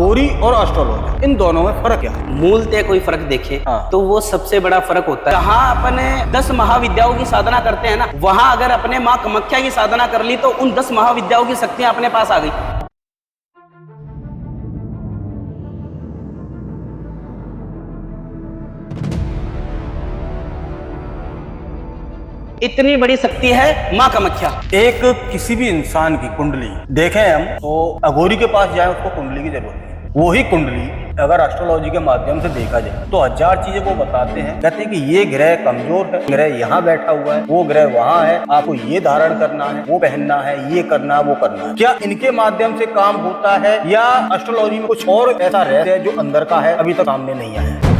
अघोरी और एस्ट्रोलॉजर, इन दोनों में फर्क क्या है? मूलतः कोई फर्क देखे तो वो सबसे बड़ा फर्क होता है, जहाँ अपने 10 महाविद्याओं की साधना करते हैं ना, वहां अगर अपने माँ कामाख्या की साधना कर ली तो उन 10 महाविद्याओं की शक्तियां अपने पास आ गई। इतनी बड़ी शक्ति है माँ कामाख्या। एक किसी भी इंसान की कुंडली देखें हम तो अघोरी के पास जाए उसको कुंडली की जरूरत नहीं। वही कुंडली अगर एस्ट्रोलॉजी के माध्यम से देखा जाए तो हजार चीजें वो बताते हैं। कहते हैं कि ये ग्रह कमजोर है, ग्रह यहाँ बैठा हुआ है, वो ग्रह वहाँ है, आपको ये धारण करना है, वो पहनना है, ये करना है, वो करना है। क्या इनके माध्यम से काम होता है या एस्ट्रोलॉजी में कुछ और ऐसा रहस्य है जो अंदर का है, अभी तक सामने नहीं आया है?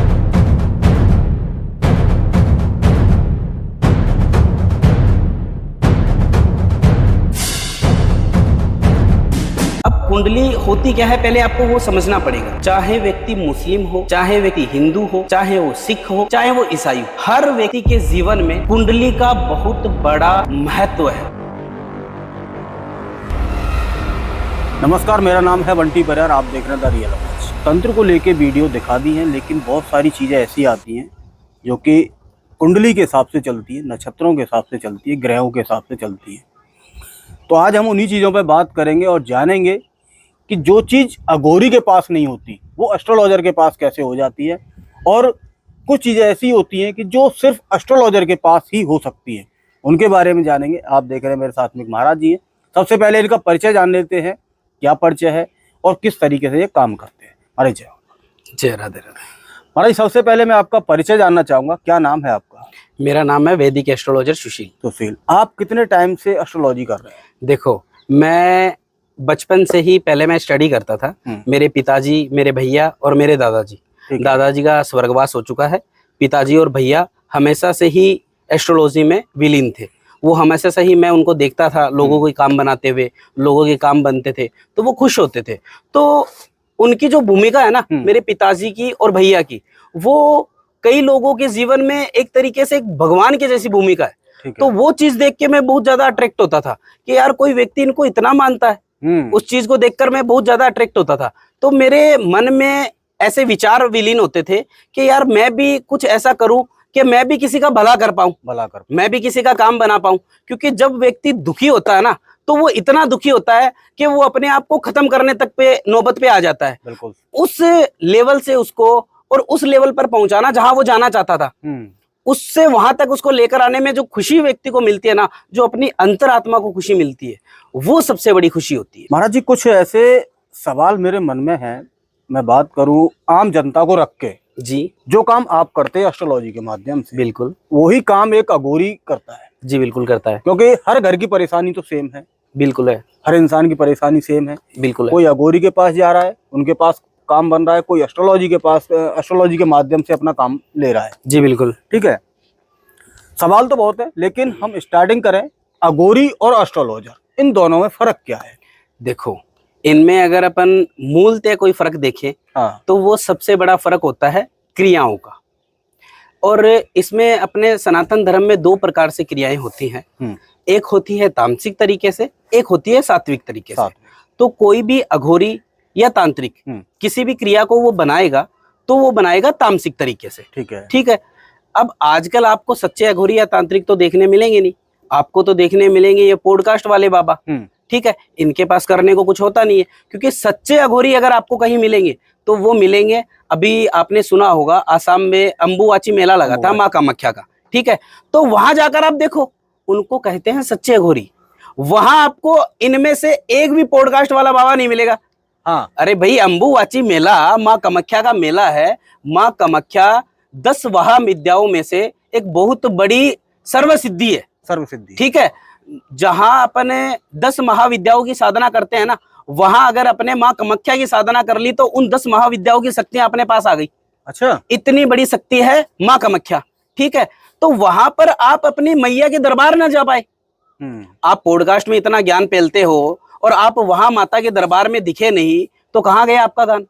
कुंडली होती क्या है पहले आपको वो समझना पड़ेगा। चाहे व्यक्ति मुस्लिम हो, चाहे व्यक्ति हिंदू हो, चाहे वो सिख हो, चाहे वो ईसाई हो, हर व्यक्ति के जीवन में कुंडली का बहुत बड़ा महत्व है। नमस्कार, मेरा नाम है बंटी परियार, आप देख रहे हैं द रियल अवॉइस। तंत्र को लेके वीडियो दिखा दी हैं, लेकिन बहुत सारी चीज़ें ऐसी आती हैं जो कि कुंडली के हिसाब से चलती है, नक्षत्रों के हिसाब से चलती है, ग्रहों के हिसाब से चलती है। तो आज हम उन्हीं चीज़ों पर बात करेंगे और जानेंगे कि जो चीज़ अघोरी के पास नहीं होती वो एस्ट्रोलॉजर के पास कैसे हो जाती है, और कुछ चीज़ें ऐसी होती हैं कि जो सिर्फ एस्ट्रोलॉजर के पास ही हो सकती है, उनके बारे में जानेंगे। आप देख रहे हैं मेरे साथ में महाराज जी हैं। सबसे पहले इनका परिचय जान लेते हैं, क्या परिचय है और किस तरीके से ये काम करते हैं। महाराज जय राधे राधे। महाराज, सबसे पहले मैं आपका परिचय जानना चाहूँगा, क्या नाम है आपका? मेरा नाम है वैदिक एस्ट्रोलॉजर सुशील। आप कितने टाइम से एस्ट्रोलॉजी कर रहे हैं? देखो, मैं बचपन से ही पहले मैं स्टडी करता था। मेरे पिताजी, मेरे भैया और मेरे दादाजी, दादाजी का स्वर्गवास हो चुका है। पिताजी और भैया हमेशा से ही एस्ट्रोलॉजी में विलीन थे। वो हमेशा से ही मैं उनको देखता था, लोगों के काम बनाते हुए, लोगों के काम बनते थे तो वो खुश होते थे। तो उनकी जो भूमिका है ना, मेरे पिताजी की और भैया की, वो कई लोगों के जीवन में एक तरीके से एक भगवान के जैसी भूमिका है। तो वो चीज देख के मैं बहुत ज्यादा अट्रैक्ट होता था कि यार कोई व्यक्ति इनको इतना मानता है। उस चीज को देखकर मैं बहुत ज्यादा अट्रैक्ट होता था। तो मेरे मन में ऐसे विचार विलीन होते थे कि यार मैं भी कुछ ऐसा करूं कि मैं भी किसी का भला कर पाऊं, मैं भी किसी का काम बना पाऊं। क्योंकि जब व्यक्ति दुखी होता है ना, तो वो इतना दुखी होता है कि वो अपने आप को खत्म करने तक पे नौबत पे आ जाता है। बिल्कुल। उस लेवल से उसको और उस लेवल पर पहुंचाना जहां वो जाना चाहता था, उससे वहां तक उसको लेकर आने में जो खुशी व्यक्ति को मिलती है ना, जो अपनी अंतरात्मा को खुशी मिलती है, वो सबसे बड़ी खुशी होती है। महाराज जी, कुछ ऐसे सवाल मेरे मन में हैं, मैं बात करूं आम जनता को रख के जी। जो काम आप करते हैं एस्ट्रोलॉजी के माध्यम से, बिल्कुल वही काम एक अघोरी करता है। जी, बिल्कुल करता है। क्योंकि हर घर की परेशानी तो सेम है। बिल्कुल है। हर इंसान की परेशानी सेम है। बिल्कुल है। कोई अघोरी के पास जा रहा है, उनके पास काम बन रहा है, कोई एस्ट्रोलॉजी के पास एस्ट्रोलॉजी के माध्यम से अपना काम ले रहा है। जी बिल्कुल। ठीक है, सवाल तो बहुत है, लेकिन हम स्टार्टिंग करें अघोरी और एस्ट्रोलॉजर, इन दोनों में फर्क क्या है? देखो, इनमें अगर अपन मूलतः कोई फर्क देखें तो वो सबसे बड़ा फर्क होता है क्रियाओं का। और इसमें अपने सनातन धर्म में 2 प्रकार से क्रियाएं होती हैं। एक होती है तामसिक तरीके से, एक होती है सात्विक तरीके से। तो कोई भी अघोरी या तांत्रिक किसी भी क्रिया को वो बनाएगा तो वो बनाएगा तामसिक तरीके से। ठीक है। अब आजकल आपको सच्चे अघोरी या तांत्रिक तो देखने मिलेंगे नहीं, आपको तो देखने मिलेंगे ये पॉडकास्ट वाले बाबा। ठीक है, इनके पास करने को कुछ होता नहीं है। क्योंकि सच्चे अघोरी अगर आपको कहीं मिलेंगे तो वो मिलेंगे, अभी आपने सुना होगा आसाम में अंबुवाची मेला लगा था माँ कामाख्या का। ठीक है, तो वहां जाकर आप देखो, उनको कहते हैं सच्चे अघोरी। वहां आपको इनमें से एक भी पॉडकास्ट वाला बाबा नहीं मिलेगा। अरे भाई, अंबुवाची मेला माँ कामाख्या का मेला है। माँ कामाख्या 10 महाविद्याओं में से एक बहुत बड़ी सर्वसिद्धि है। सर्वसिद्धि। ठीक है, जहां अपने 10 महाविद्याओं की साधना करते हैं ना, वहां अगर अपने माँ कामाख्या की साधना कर ली तो उन 10 महाविद्याओं की शक्तियां अपने पास आ गई। अच्छा, इतनी बड़ी शक्ति है माँ कामाख्या। ठीक है, तो वहां पर आप अपनी मैया के दरबार ना जा पाए। आप पॉडकास्ट में इतना ज्ञान फैलते हो और आप वहां माता के दरबार में दिखे नहीं, तो कहाँ गया आपका ज्ञान?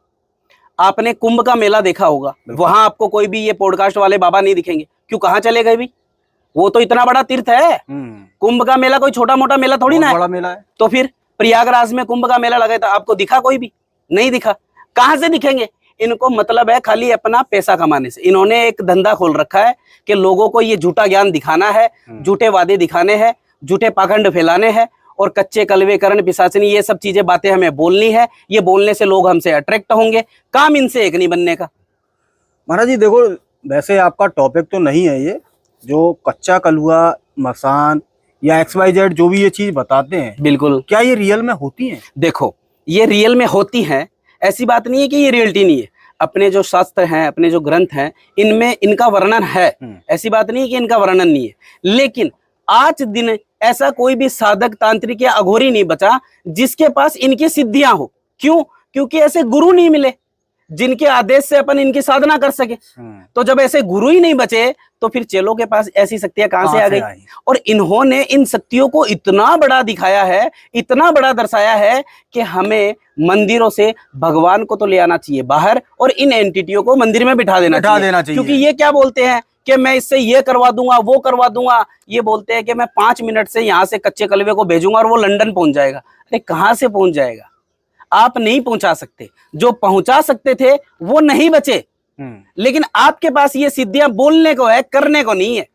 आपने कुंभ का मेला देखा होगा, वहां आपको कोई भी ये पॉडकास्ट वाले बाबा नहीं दिखेंगे। क्यों, कहाँ चले गए भी? वो तो इतना बड़ा तीर्थ है। कुंभ का मेला कोई छोटा मोटा मेला थोड़ी ना है। बड़ा मेला है। तो फिर प्रयागराज में कुंभ का मेला लगा था, आपको दिखा कोई भी? नहीं दिखा। कहाँ से दिखेंगे? इनको मतलब है खाली अपना पैसा कमाने से। इन्होंने एक धंधा खोल रखा है कि लोगों को ये झूठा ज्ञान दिखाना है, झूठे वादे दिखाने हैं, झूठे पाखंड फैलाने हैं और कच्चे कलवे करण पिशाचनी ये सब चीजें बातें हमें बोलनी है। ये बोलने से लोग हमसे अट्रैक्ट होंगे। काम इनसे एक नहीं बनने का। महाराज जी देखो, वैसे आपका टॉपिक तो नहीं है ये, जो कच्चा कलवा, मसान या XYZ जो भी ये चीज बताते हैं, बिल्कुल, क्या ये रियल में होती हैं? देखो ये रियल में होती हैं, ऐसी बात नहीं है कि ये रियलिटी नहीं है। अपने जो शास्त्र हैं, अपने जो ग्रंथ हैं, इनमें इनका वर्णन है। ऐसी बात नहीं है कि इनका वर्णन नहीं है। लेकिन आज दिन ऐसा कोई भी साधक, तांत्रिक या अघोरी नहीं बचा जिसके पास इनकी सिद्धियां हो। क्यों? क्योंकि ऐसे गुरु नहीं मिले जिनके आदेश से अपन इनकी साधना कर सके। तो जब ऐसे गुरु ही नहीं बचे तो फिर चेलों के पास ऐसी शक्तियां कहां से आ गई? और इन्होंने इन शक्तियों को इतना बड़ा दिखाया है, इतना बड़ा दर्शाया है कि हमें मंदिरों से भगवान को तो ले आना चाहिए बाहर और इन एंटिटियों को मंदिर में बिठा देना चाहिए। क्योंकि ये क्या बोलते हैं कि मैं इससे ये करवा दूंगा, वो करवा दूंगा। ये बोलते हैं कि मैं 5 मिनट से यहाँ से कच्चे कलवे को भेजूंगा और वो लंदन पहुंच जाएगा। अरे कहां से पहुंच जाएगा? आप नहीं पहुंचा सकते। जो पहुंचा सकते थे वो नहीं बचे। लेकिन आपके पास ये सिद्धियां बोलने को है, करने को नहीं है।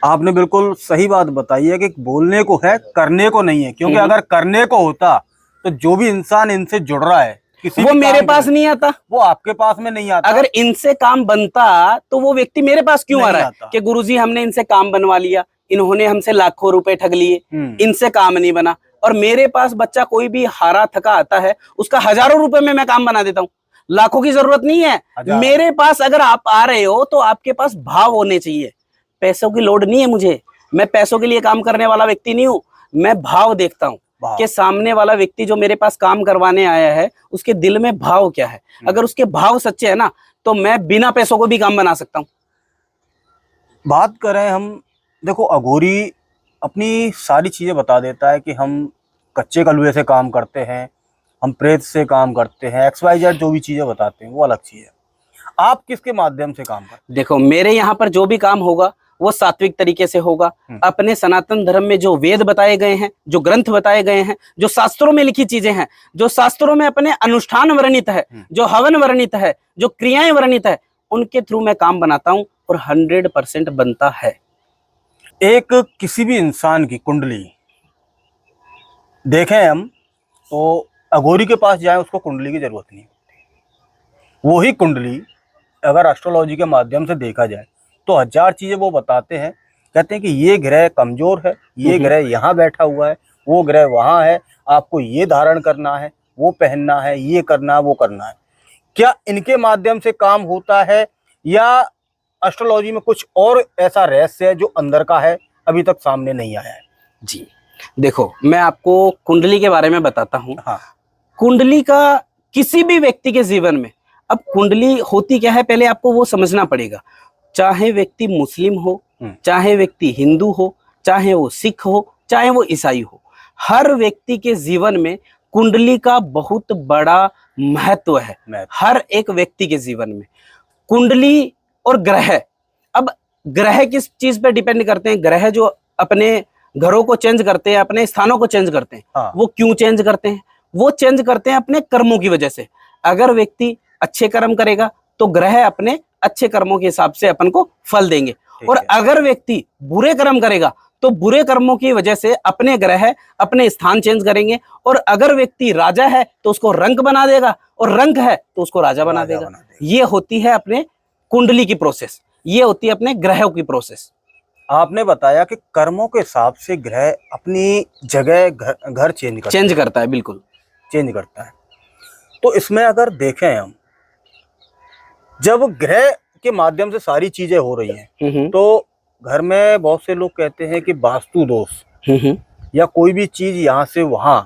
आपने बिल्कुल सही बात बताई है कि बोलने को है, करने को नहीं है। क्योंकि अगर करने को होता तो जो भी इंसान इनसे जुड़ रहा है वो मेरे पास नहीं आता, वो आपके पास में नहीं आता। अगर इनसे काम बनता तो वो व्यक्ति मेरे पास क्यों आ रहा है कि गुरुजी हमने इनसे काम बनवा लिया, इन्होंने हमसे लाखों रुपए ठग लिए, इनसे काम नहीं बना। और मेरे पास बच्चा कोई भी हारा थका आता है, उसका हजारों रुपए में मैं काम बना देता हूँ। लाखों की जरूरत नहीं है मेरे पास। अगर आप आ रहे हो तो आपके पास भाव होने चाहिए। पैसों की लोड नहीं है मुझे, मैं पैसों के लिए काम करने वाला व्यक्ति नहीं हूं। मैं भाव देखता हूं कि सामने वाला व्यक्ति जो मेरे पास काम करवाने आया है उसके दिल में भाव क्या है। अगर उसके भाव सच्चे है ना तो मैं बिना पैसों को भी काम बना सकता हूं। बात करें हम, देखो अघोरी अपनी सारी चीजें बता देता है कि हम कच्चे कलवे से काम करते हैं, हम प्रेत से काम करते हैं, XYZ जो भी चीजें बताते हैं वो अलग चीज है। आप किसके माध्यम से काम करते हैं? देखो मेरे यहाँ पर जो भी काम होगा वो सात्विक तरीके से होगा। अपने सनातन धर्म में जो वेद बताए गए हैं, जो ग्रंथ बताए गए हैं, जो शास्त्रों में लिखी चीजें हैं, जो शास्त्रों में अपने अनुष्ठान वर्णित है, जो हवन वर्णित है, जो क्रियाएं वर्णित है, उनके थ्रू मैं काम बनाता हूं और 100% बनता है। एक किसी भी इंसान की कुंडली देखें हम तो अघोरी के पास जाए उसको कुंडली की जरूरत नहीं होती। वही कुंडली अगर एस्ट्रोलॉजी के माध्यम से देखा जाए तो 1000 चीजें वो बताते हैं। कहते हैं कि ये ग्रह कमजोर है, ये ग्रह यहाँ बैठा हुआ है, वो ग्रह वहाँ है, आपको ये धारण करना है, वो पहनना है, ये करना है, वो करना है। क्या इनके माध्यम से काम होता है या एस्ट्रोलॉजी में कुछ और ऐसा रहस्य है जो अंदर का है, अभी तक सामने नहीं आया है? जी देखो, मैं आपको कुंडली के बारे में बताता हूँ। हाँ। कुंडली का किसी भी व्यक्ति के जीवन में, अब कुंडली होती क्या है पहले आपको वो समझना पड़ेगा। चाहे व्यक्ति मुस्लिम हो, चाहे व्यक्ति हिंदू हो, चाहे वो सिख हो, चाहे वो ईसाई हो, हर व्यक्ति के जीवन में कुंडली का बहुत बड़ा महत्व है। हर एक व्यक्ति के जीवन में कुंडली और ग्रह, अब ग्रह किस चीज पे डिपेंड करते हैं? ग्रह जो अपने घरों को चेंज करते हैं, अपने स्थानों को चेंज करते हैं। हाँ। वो क्यों चेंज करते हैं? वो चेंज करते हैं अपने कर्मों की वजह से। अगर व्यक्ति अच्छे कर्म करेगा तो ग्रह अपने अच्छे कर्मों के हिसाब से अपन को फल देंगे, और अगर व्यक्ति बुरे कर्म करेगा तो बुरे कर्मों की वजह से अपने ग्रह अपने स्थान चेंज करेंगे। और अगर व्यक्ति राजा है तो उसको रंक बना देगा, और रंक है तो उसको राजा बना देगा। ये होती है अपने कुंडली की प्रोसेस, ये होती है अपने ग्रहों की प्रोसेस। आपने बताया कि कर्मों के हिसाब से ग्रह अपनी जगह घर चेंज करता है। बिल्कुल चेंज करता है। तो इसमें अगर देखें हम, जब ग्रह के माध्यम से सारी चीजें हो रही हैं तो घर में बहुत से लोग कहते हैं कि वास्तु दोष या कोई भी चीज यहाँ से वहां,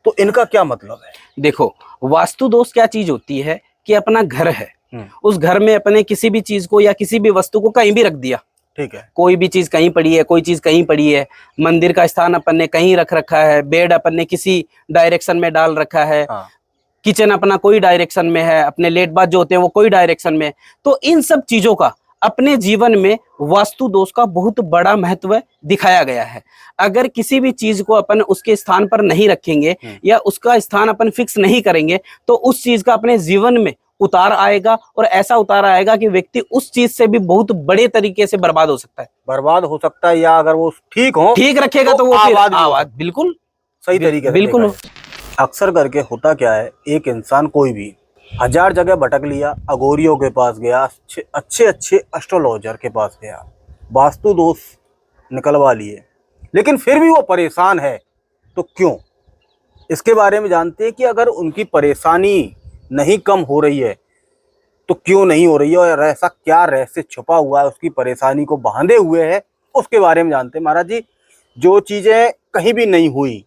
तो इनका क्या मतलब है? देखो, वास्तु दोष क्या चीज होती है कि अपना घर है, उस घर में अपने किसी भी चीज को या किसी भी वस्तु को कहीं भी रख दिया। ठीक है। कोई भी चीज कहीं पड़ी है, कोई चीज कहीं पड़ी है, मंदिर का स्थान अपन ने कहीं रख रखा है, बेड अपन ने किसी डायरेक्शन में डाल रखा है। हाँ। किचन अपना कोई डायरेक्शन में है, अपने लेट बाथ जो होते हैं वो कोई डायरेक्शन में। तो इन सब चीजों का अपने जीवन में वास्तु दोष का बहुत बड़ा महत्व दिखाया गया है। अगर किसी भी चीज को अपन उसके स्थान पर नहीं रखेंगे या उसका स्थान अपन फिक्स नहीं करेंगे तो उस चीज का अपने जीवन में उतार आएगा, और ऐसा उतार आएगा कि व्यक्ति उस चीज से भी बहुत बड़े तरीके से बर्बाद हो सकता है। बर्बाद हो सकता है, या अगर वो ठीक रखेगा तो वो फिर आवाज बिल्कुल सही तरीके से बिल्कुल। अक्सर करके होता क्या है, एक इंसान कोई भी 1000 जगह भटक लिया, अघोरियों के पास गया, अच्छे एस्ट्रोलॉजर के पास गया, वास्तु दोष निकलवा लिए, लेकिन फिर भी वो परेशान है। तो क्यों? इसके बारे में जानते हैं कि अगर उनकी परेशानी नहीं कम हो रही है तो क्यों नहीं हो रही है, और ऐसा क्या रहस्य छुपा हुआ है उसकी परेशानी को बांधे हुए है, उसके बारे में जानते हैं। महाराज जी, जो चीजें कहीं भी नहीं हुई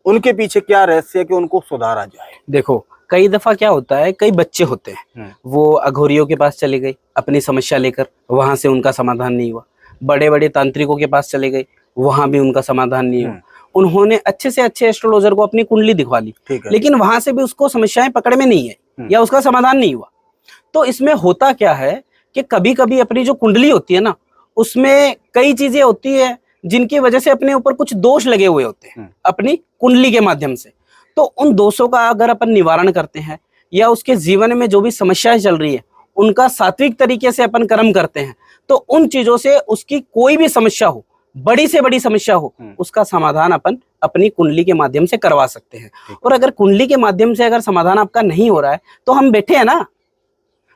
उनके पीछे क्या रहस्य है कि उनको सुधारा जाए? देखो, कई दफा क्या होता है, कई बच्चे होते हैं वो अघोरियों के पास चले गए अपनी समस्या लेकर, वहां से उनका समाधान नहीं हुआ। बड़े बड़े तांत्रिकों के पास चले गए, वहां भी उनका समाधान नहीं हुआ। उन्होंने अच्छे से अच्छे एस्ट्रोलॉजर को अपनी कुंडली दिखवा ली, लेकिन वहां से भी उसको समस्याएं पकड़ में नहीं है या उसका समाधान नहीं हुआ। तो इसमें होता क्या है कि कभी कभी अपनी जो कुंडली होती है ना, उसमें कई चीजें होती है जिनकी वजह से अपने ऊपर कुछ दोष लगे हुए होते हैं अपनी कुंडली के माध्यम से। तो उन दोषों का अगर अपन निवारण करते हैं या उसके जीवन में जो भी समस्याएं चल रही है उनका सात्विक तरीके से अपन कर्म करते हैं, तो उन चीजों से उसकी कोई भी समस्या हो, बड़ी से बड़ी समस्या हो, उसका समाधान अपन अपनी कुंडली के माध्यम से करवा सकते हैं। और अगर कुंडली के माध्यम से अगर समाधान आपका नहीं हो रहा है तो हम बैठे हैं ना,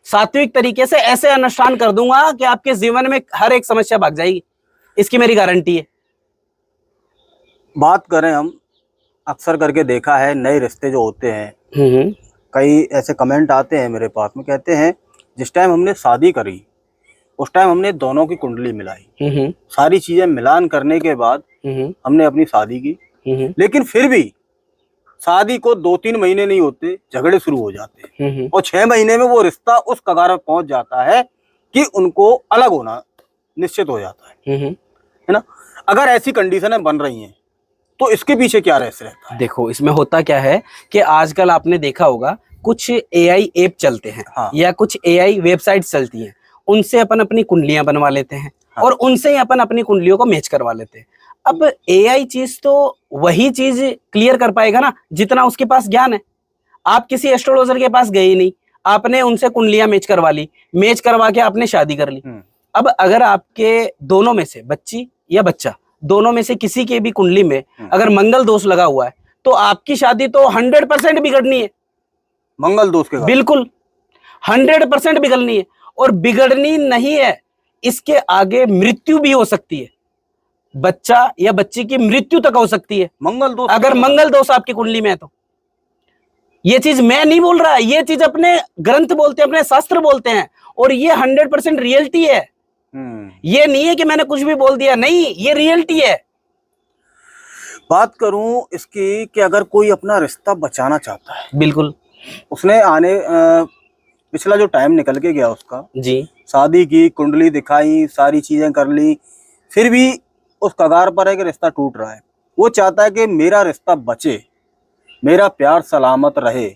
सात्विक तरीके से ऐसे अनुष्ठान कर दूंगा कि आपके जीवन में हर एक समस्या भाग जाएगी, इसकी मेरी गारंटी है। बात करें हम, अक्सर करके देखा है नए रिश्ते जो होते हैं, कई ऐसे कमेंट आते हैं मेरे पास में, कहते हैं जिस टाइम हमने शादी करी उस टाइम हमने दोनों की कुंडली मिलाई, सारी चीजें मिलान करने के बाद हमने अपनी शादी की, लेकिन फिर भी शादी को 2-3 महीने नहीं होते झगड़े शुरू हो जाते हैं, और 6 महीने में वो रिश्ता उस कगार पर पहुंच जाता है कि उनको अलग होना निश्चित हो जाता है ना। अगर ऐसी कंडीशनें बन रही हैं तो इसके पीछे क्या रहस्य रहता है? देखो, इसमें होता क्या है कि आजकल आपने देखा होगा कुछ एआई ऐप चलते हैं या कुछ एआई वेबसाइट चलती हैं, उनसे अपन अपनी कुंडलियां बनवा लेते हैं और उनसे ही अपन अपनी कुंडलियों को मैच करवा लेते हैं। अब एआई चीज तो वही चीज क्लियर कर पाएगा ना जितना उसके पास ज्ञान है। आप किसी एस्ट्रोलॉजर के पास गए ही नहीं, आपने उनसे कुंडलियां मैच करवा ली, मैच करवा के आपने शादी कर ली। अब अगर आपके दोनों में से बच्ची या बच्चा, दोनों में से किसी की भी कुंडली में अगर मंगल दोष लगा हुआ है तो आपकी शादी तो 100% बिगड़नी है। मंगल दोष के बिल्कुल 100% बिगड़नी है, और बिगड़नी नहीं है, इसके आगे मृत्यु भी हो सकती है, बच्चा या बच्ची की मृत्यु तक हो सकती है मंगल दोष, अगर मंगल दोष आपकी कुंडली में है। तो ये चीज मैं नहीं बोल रहा, ये चीज अपने ग्रंथ बोलते हैं, अपने शास्त्र बोलते हैं, और ये 100% रियलिटी है। ये नहीं है कि मैंने कुछ भी बोल दिया, नहीं, ये रियलिटी है। बात करूं इसकी कि अगर कोई अपना रिश्ता बचाना चाहता है, बिल्कुल, उसने पिछला जो टाइम निकल के गया उसका जी, शादी की, कुंडली दिखाई, सारी चीजें कर ली, फिर भी उस कगार पर है कि रिश्ता टूट रहा है, वो चाहता है कि मेरा रिश्ता बचे, मेरा प्यार सलामत रहे,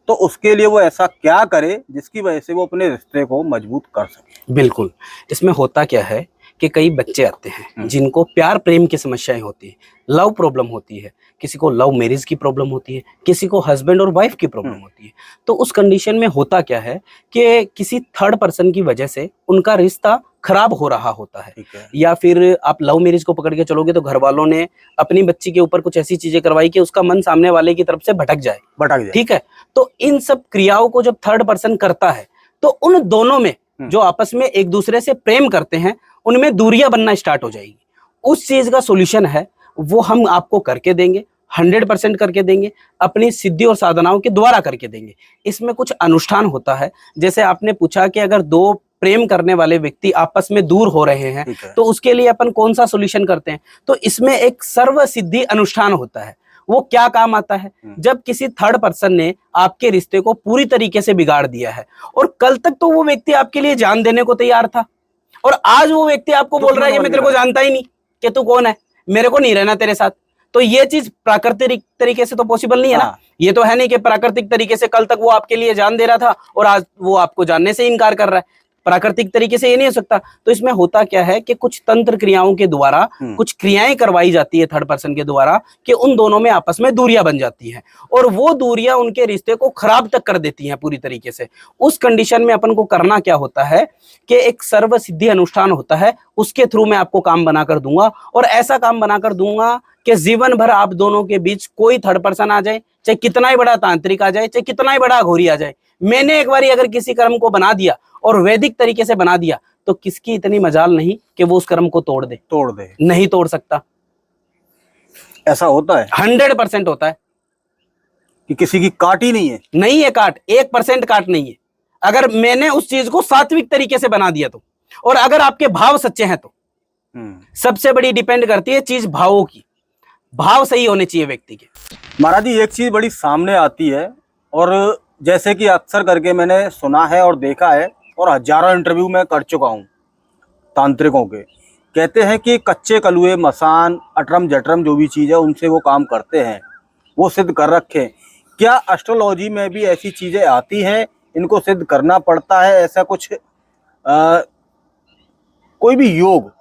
तो उसके लिए वो ऐसा क्या करे जिसकी वजह से वो अपने रिश्ते को मजबूत कर सके? बिल्कुल, इसमें होता क्या है कि कई बच्चे आते हैं जिनको प्यार प्रेम की समस्याएं होती है, लव प्रॉब्लम होती है, किसी को लव मैरिज की प्रॉब्लम होती है, किसी को हस्बैंड और वाइफ की प्रॉब्लम होती है। तो उस कंडीशन में होता क्या है कि किसी थर्ड पर्सन की वजह से उनका रिश्ता खराब हो रहा होता है, या फिर आप लव मैरिज को पकड़ के चलोगे तो घर वालों ने अपनी बच्ची के ऊपर कुछ ऐसी चीजें करवाई कि उसका मन सामने वाले की तरफ से भटक जाए। ठीक है, तो इन सब क्रियाओं को जब थर्ड पर्सन करता है तो उन दोनों में जो आपस में एक दूसरे से प्रेम करते हैं उनमें दूरियां बनना स्टार्ट हो जाएगी। उस चीज का सोल्यूशन है वो हम आपको करके देंगे, 100% करके देंगे, अपनी सिद्धि और साधनाओं के द्वारा करके देंगे। इसमें कुछ अनुष्ठान होता है, जैसे आपने पूछा कि अगर दो प्रेम करने वाले व्यक्ति आपस में दूर हो रहे हैं तो उसके लिए अपन कौन सा सोल्यूशन करते हैं, तो इसमें एक सर्व सिद्धि अनुष्ठान होता है। वो क्या काम आता है, जब किसी थर्ड पर्सन ने आपके रिश्ते को पूरी तरीके से बिगाड़ दिया है और कल तक तो वो व्यक्ति आपके लिए जान देने को तैयार था, और आज वो व्यक्ति आपको बोल रहा है कि मैं तेरे को जानता ही नहीं कि तू कौन है, मेरे को नहीं रहना तेरे साथ, तो ये चीज प्राकृतिक तरीके से तो पॉसिबल नहीं है ना। ये तो है नहीं कि प्राकृतिक तरीके से कल तक वो आपके लिए जान दे रहा था और आज वो आपको जानने से इनकार कर रहा है। प्राकृतिक तरीके से ये नहीं हो सकता। तो इसमें होता क्या है कि कुछ तंत्र क्रियाओं के द्वारा कुछ क्रियाएं करवाई जाती है थर्ड पर्सन के द्वारा कि उन दोनों में आपस में दूरियां बन जाती हैं और वो दूरियां उनके रिश्ते को खराब तक कर देती हैं पूरी तरीके से। उस कंडीशन में अपन को करना क्या होता है कि एक सर्व सिद्धि अनुष्ठान होता है, उसके थ्रू मैं आपको काम बनाकर दूंगा और ऐसा काम बनाकर दूंगा कि जीवन भर आप दोनों के बीच कोई थर्ड पर्सन आ जाए, चाहे कितना ही बड़ा तांत्रिक आ जाए, चाहे कितना ही बड़ा अघोरी आ जाए, मैंने एक बारी अगर किसी कर्म को बना दिया और वैदिक तरीके से बना दिया तो किसकी इतनी मजाल नहीं कि वो उस कर्म को तोड़ दे। नहीं तोड़ सकता। ऐसा होता है 100% होता है कि किसी की काट ही नहीं है। नहीं है काट, 1% काट नहीं है। अगर मैंने उस चीज को सात्विक तरीके से बना दिया तो, और अगर आपके भाव सच्चे हैं तो। सबसे बड़ी डिपेंड करती है चीज भावों की, भाव सही होने चाहिए व्यक्ति के। महाराज जी एक चीज बड़ी सामने आती है और जैसे कि अक्सर करके मैंने सुना है और देखा है और हजारों इंटरव्यू में कर चुका हूँ तांत्रिकों के, कहते हैं कि कच्चे कलुए, मसान, अटरम जटरम जो भी चीज़ है उनसे वो काम करते हैं, वो सिद्ध कर रखे। क्या एस्ट्रोलॉजी में भी ऐसी चीज़ें आती हैं, इनको सिद्ध करना पड़ता है? ऐसा कुछ कोई भी योग,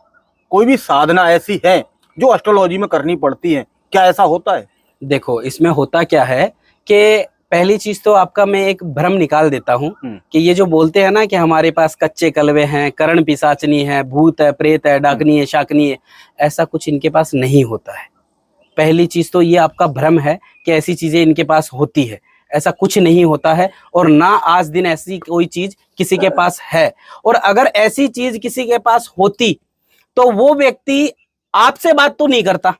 कोई भी साधना ऐसी है जो एस्ट्रोलॉजी में करनी पड़ती है, क्या ऐसा होता है? देखो इसमें होता क्या है कि पहली चीज तो आपका मैं एक भ्रम निकाल देता हूँ कि ये जो बोलते हैं ना कि हमारे पास कच्चे कलवे हैं, करण पिशाचनी है, भूत है, प्रेत है, डाकनी है, शाकनी है, ऐसा कुछ इनके पास नहीं होता है। पहली चीज तो ये आपका भ्रम है कि ऐसी चीजें इनके पास होती है, ऐसा कुछ नहीं होता है और ना आज दिन ऐसी कोई चीज किसी के पास है। और अगर ऐसी चीज किसी के पास होती तो वो व्यक्ति आपसे बात तो नहीं करता,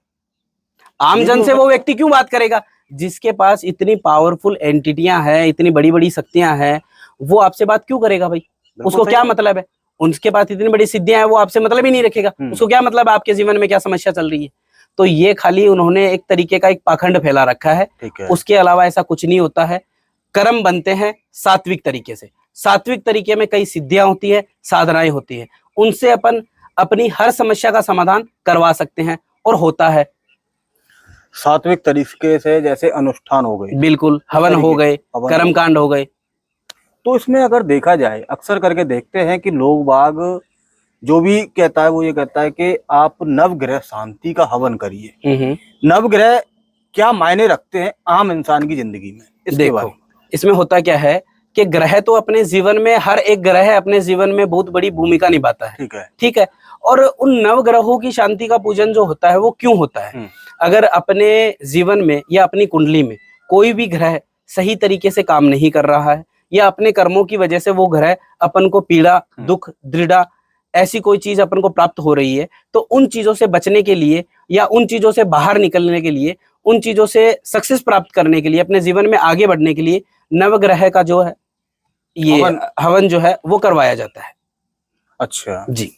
आमजन से वो व्यक्ति क्यों बात करेगा? जिसके पास इतनी पावरफुल एंटिटियां हैं, इतनी बड़ी बड़ी शक्तियां हैं, वो आपसे बात क्यों करेगा भाई? उसको क्या मतलब है? उनके पास इतनी बड़ी सिद्धियां हैं, वो आपसे मतलब ही नहीं रखेगा। उसको क्या मतलब है आपके जीवन में क्या समस्या चल रही है? तो ये खाली उन्होंने एक तरीके का एक पाखंड फैला रखा है, उसके अलावा ऐसा कुछ नहीं होता है। कर्म बनते हैं सात्विक तरीके से, सात्विक तरीके में कई सिद्धियां होती है, साधनाएं होती है, उनसे अपन अपनी हर समस्या का समाधान करवा सकते हैं और होता है सात्विक तरीके से। जैसे अनुष्ठान हो गए, बिल्कुल, हवन हो गए, कर्म कांड हो गए। तो इसमें अगर देखा जाए, अक्सर करके देखते हैं कि लोग बाग जो भी कहता है वो ये कहता है कि आप नवग्रह शांति का हवन करिए। नवग्रह क्या मायने रखते हैं आम इंसान की जिंदगी में? देखो इसमें होता क्या है कि ग्रह तो अपने जीवन में, हर एक ग्रह अपने जीवन में बहुत बड़ी भूमिका निभाता है। ठीक है। और उन नवग्रहों की शांति का पूजन जो होता है वो क्यों होता है? अगर अपने जीवन में या अपनी कुंडली में कोई भी ग्रह सही तरीके से काम नहीं कर रहा है या अपने कर्मों की वजह से वो ग्रह अपन को पीड़ा, दुख, दृढ़ा ऐसी कोई चीज अपन को प्राप्त हो रही है, तो उन चीजों से बचने के लिए या उन चीजों से बाहर निकलने के लिए, उन चीजों से सक्सेस प्राप्त करने के लिए, अपने जीवन में आगे बढ़ने के लिए नवग्रह का जो है ये हवन जो है वो करवाया जाता है। अच्छा जी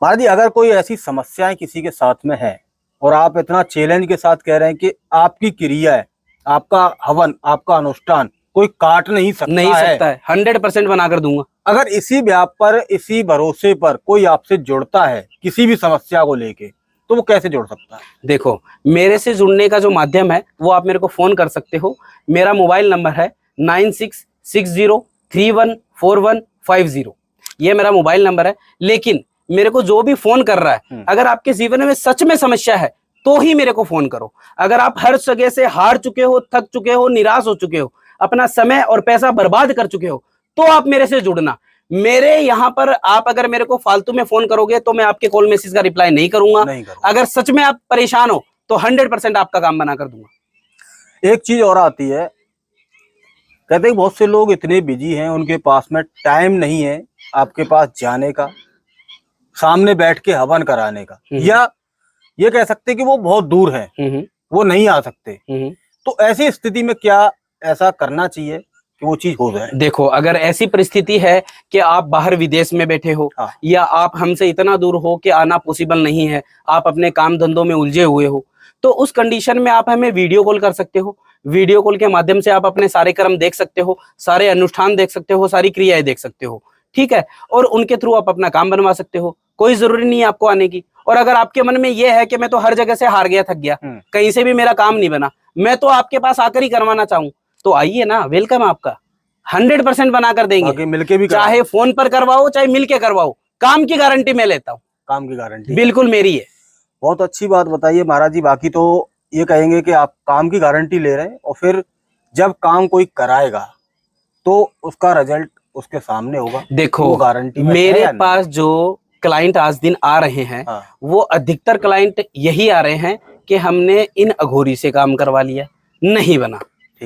महाराज जी, अगर कोई ऐसी समस्याएं किसी के साथ में है और आप इतना चैलेंज के साथ कह रहे हैं कि आपकी क्रिया है, आपका हवन, आपका अनुष्ठान कोई काट नहीं सकता है, 100% बनाकर दूंगा। अगर इसी व्याप पर, इसी भरोसे पर कोई आपसे जुड़ता है किसी भी समस्या को लेके, तो वो कैसे जुड़ सकता है? देखो मेरे से जुड़ने का जो माध्यम है वो आप मेरे को फोन कर सकते हो। मेरा मोबाइल नंबर है 9660314150। ये मेरा मोबाइल नंबर है। लेकिन मेरे को जो भी फोन कर रहा है, अगर आपके जीवन में सच में समस्या है तो ही मेरे को फोन करो। अगर आप हर जगह से हार चुके हो, थक चुके हो, निराश हो चुके हो, अपना समय और पैसा बर्बाद कर चुके हो, तो आप मेरे से जुड़ना। मेरे यहाँ पर आप अगर मेरे को फालतू में फोन करोगे तो मैं आपके कॉल मैसेज का रिप्लाई नहीं करूंगा। अगर सच में आप परेशान हो तो 100% आपका काम बना कर दूंगा। एक चीज और आती है, कहते हैं बहुत से लोग इतने बिजी हैं, उनके पास में टाइम नहीं है आपके पास जाने का, सामने बैठ के हवन कराने का, या ये कह सकते कि वो बहुत दूर है, वो नहीं आ सकते। तो ऐसी स्थिति में क्या ऐसा करना चाहिए कि वो चीज हो जाए? देखो अगर ऐसी परिस्थिति है कि आप बाहर विदेश में बैठे हो, या आप हमसे इतना दूर हो कि आना पॉसिबल नहीं है, आप अपने काम धंधों में उलझे हुए हो, तो उस कंडीशन में आप हमें वीडियो कॉल कर सकते हो। वीडियो कॉल के माध्यम से आप अपने सारे कर्म देख सकते हो, सारे अनुष्ठान देख सकते हो, सारी क्रियाएं देख सकते हो। ठीक है। और उनके थ्रू आप अपना काम बनवा सकते हो, कोई जरूरी नहीं है आपको आने की। और अगर आपके मन में यह है कि मैं तो हर जगह से हार गया, थक गया, कहीं से भी मेरा काम नहीं बना, मैं तो आपके पास आकर ही करवाना चाहूँ, तो आइए ना, वेलकम आपका। 100% बना कर देंगे, मिलके भी चाहे फोन पर करवाओ चाहे मिलके करवाओ, काम की गारंटी मैं लेता हूँ। काम की गारंटी बिल्कुल मेरी है। बहुत अच्छी बात बताइए महाराज जी। बाकी तो ये कहेंगे कि आप काम की गारंटी ले रहे हैं और फिर जब काम कोई कराएगा तो उसका रिजल्ट उसके सामने होगा। देखो वो गारंटी मेरे पास जो क्लाइंट आज दिन आ रहे हैं, वो अधिकतर क्लाइंट यही आ रहे हैं कि हमने इन अघोरी से काम करवा लिया, नहीं बना,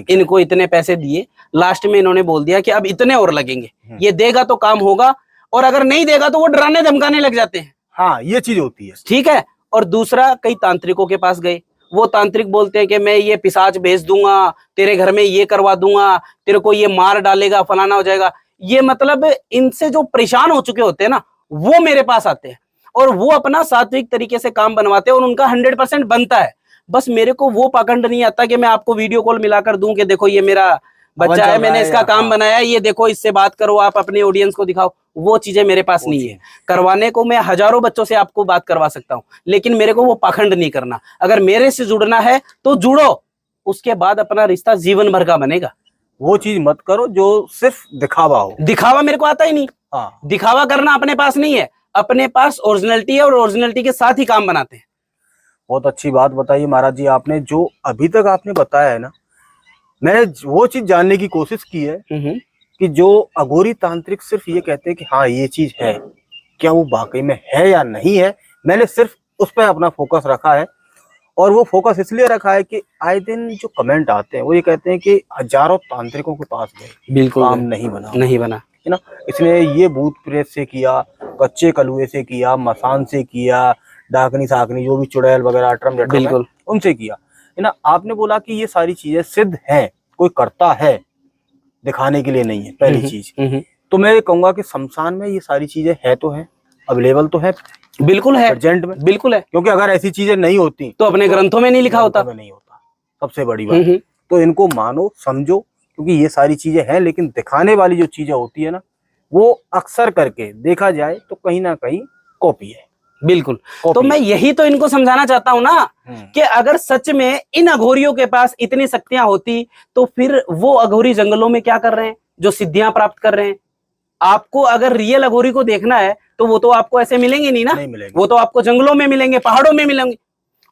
इनको इतने पैसे दिए, लास्ट में इन्होंने बोल दिया कि अब इतने और लगेंगे, ये देगा तो काम होगा, और अगर नहीं देगा तो वो डराने धमकाने लग जाते हैं। हाँ, ये चीज होती है। ठीक है। और दूसरा, कई तांत्रिकों के पास गए, वो तांत्रिक बोलते हैं कि मैं ये पिशाच भेज दूंगा, तेरे घर में ये करवा दूंगा, तेरे को ये मार डालेगा, फलाना हो जाएगा। ये मतलब इनसे जो परेशान हो चुके होते हैं ना, वो मेरे पास आते हैं और वो अपना सात्विक तरीके से काम बनवाते हैं और उनका 100% बनता है। बस मेरे को वो पाखंड नहीं आता कि मैं आपको वीडियो कॉल मिलाकर दूं कि देखो ये मेरा बच्चा है, मैंने इसका काम बनाया, ये देखो इससे बात करो, आप अपने ऑडियंस को दिखाओ। वो चीजें मेरे पास नहीं है। करवाने को मैं हजारों बच्चों से आपको बात करवा सकता हूँ, लेकिन मेरे को वो पाखंड नहीं करना। अगर मेरे से जुड़ना है तो जुड़ो, उसके बाद अपना रिश्ता जीवन भर का बनेगा। वो चीज मत करो जो सिर्फ दिखावा हो। दिखावा मेरे को आता ही नहीं। दिखावा करना अपने पास नहीं है, अपने पास ओरिजिनलिटी है और ओरिजिनलिटी के साथ ही काम बनाते हैं। बहुत अच्छी बात बताइए महाराज जी आपने। जो अभी तक आपने बताया है ना, मैंने वो चीज जानने की कोशिश की है कि जो अघोरी तांत्रिक सिर्फ ये कहते हैं कि हाँ ये चीज है, क्या वो वाकई में है या नहीं है। मैंने सिर्फ उस पर अपना फोकस रखा है, और वो फोकस इसलिए रखा है कि आए दिन जो कमेंट आते हैं वो ये कहते हैं कि हजारों तांत्रिकों के पास गए, बिल्कुल काम नहीं बना है ना। इसने ये भूत प्रेत से किया, कच्चे कलुए से किया, मसान से किया, डाकनी साकनी जो भी चुड़ैल वगैरह अटरम जटरम उनसे किया है ना। आपने बोला कि ये सारी चीजें सिद्ध हैं, कोई करता है, दिखाने के लिए नहीं है पहली चीज। तो मैं कहूंगा कि शमशान में ये सारी चीजें है तो है, अवेलेबल तो है, बिल्कुल है, प्रेजेंट में बिल्कुल है। क्योंकि अगर ऐसी चीजें नहीं होती तो अपने ग्रंथों में नहीं लिखा होता, नहीं होता। सबसे बड़ी बात तो इनको मानो समझो, क्योंकि ये सारी चीजें हैं, लेकिन दिखाने वाली जो चीजें होती है ना, वो अक्सर करके देखा जाए तो कहीं ना कहीं कॉपी है। बिल्कुल। तो मैं यही तो इनको समझाना चाहता हूँ ना कि अगर सच में इन अघोरियों के पास इतनी शक्तियां होती तो फिर वो अघोरी जंगलों में क्या कर रहे हैं जो सिद्धियां प्राप्त कर रहे हैं। आपको अगर रियल अघोरी को देखना है तो वो तो आपको ऐसे मिलेंगे नहीं ना, नहीं मिलेंगे। वो तो आपको जंगलों में मिलेंगे, पहाड़ों में मिलेंगे।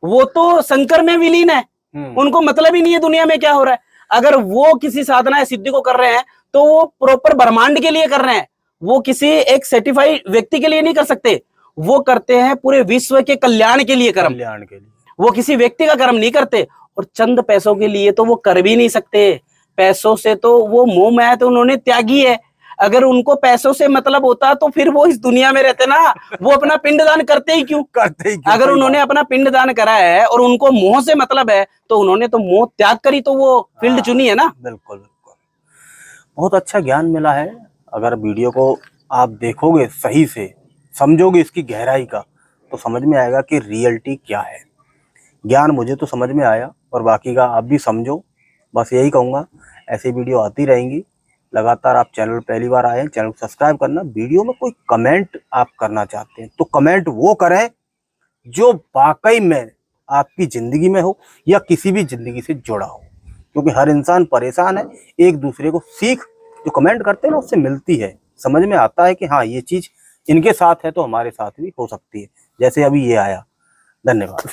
वो तो शंकर में विलीन है, उनको मतलब ही नहीं है दुनिया में क्या हो रहा है। अगर वो किसी साधना सिद्धि को कर रहे हैं तो वो प्रॉपर ब्रह्मांड के लिए कर रहे हैं, वो किसी एक सर्टिफाइड व्यक्ति के लिए नहीं कर सकते, वो करते हैं पूरे विश्व के कल्याण के लिए कर्म, कल्याण के लिए। वो किसी व्यक्ति का कर्म नहीं करते, और चंद पैसों के लिए तो वो कर भी नहीं सकते। पैसों से तो वो मोह माया तो उन्होंने त्यागी है। अगर उनको पैसों से मतलब होता तो फिर वो इस दुनिया में रहते ना, वो अपना पिंडदान करते ही क्यों। अगर उन्होंने अपना पिंडदान करा है और उनको मोह से मतलब है तो उन्होंने तो मोह त्याग करी, तो वो फील्ड चुनी है ना। बिल्कुल बिल्कुल, बहुत अच्छा ज्ञान मिला है। अगर वीडियो को आप देखोगे सही से, समझोगे इसकी गहराई का, तो समझ में आएगा कि रियलिटी क्या है। ज्ञान मुझे तो समझ में आया और बाकी का आप भी समझो। बस यही कहूँगा, ऐसी वीडियो आती रहेंगी लगातार। आप चैनल पहली बार आए हैं, चैनल को सब्सक्राइब करना। वीडियो में कोई कमेंट आप करना चाहते हैं तो कमेंट वो करें जो वाकई में आपकी ज़िंदगी में हो या किसी भी ज़िंदगी से जुड़ा हो, क्योंकि हर इंसान परेशान है। एक दूसरे को सीख जो कमेंट करते हैं ना उससे मिलती है, समझ में आता है कि हाँ ये चीज़ इनके साथ है तो हमारे साथ भी हो सकती है, जैसे अभी ये आया। धन्यवाद।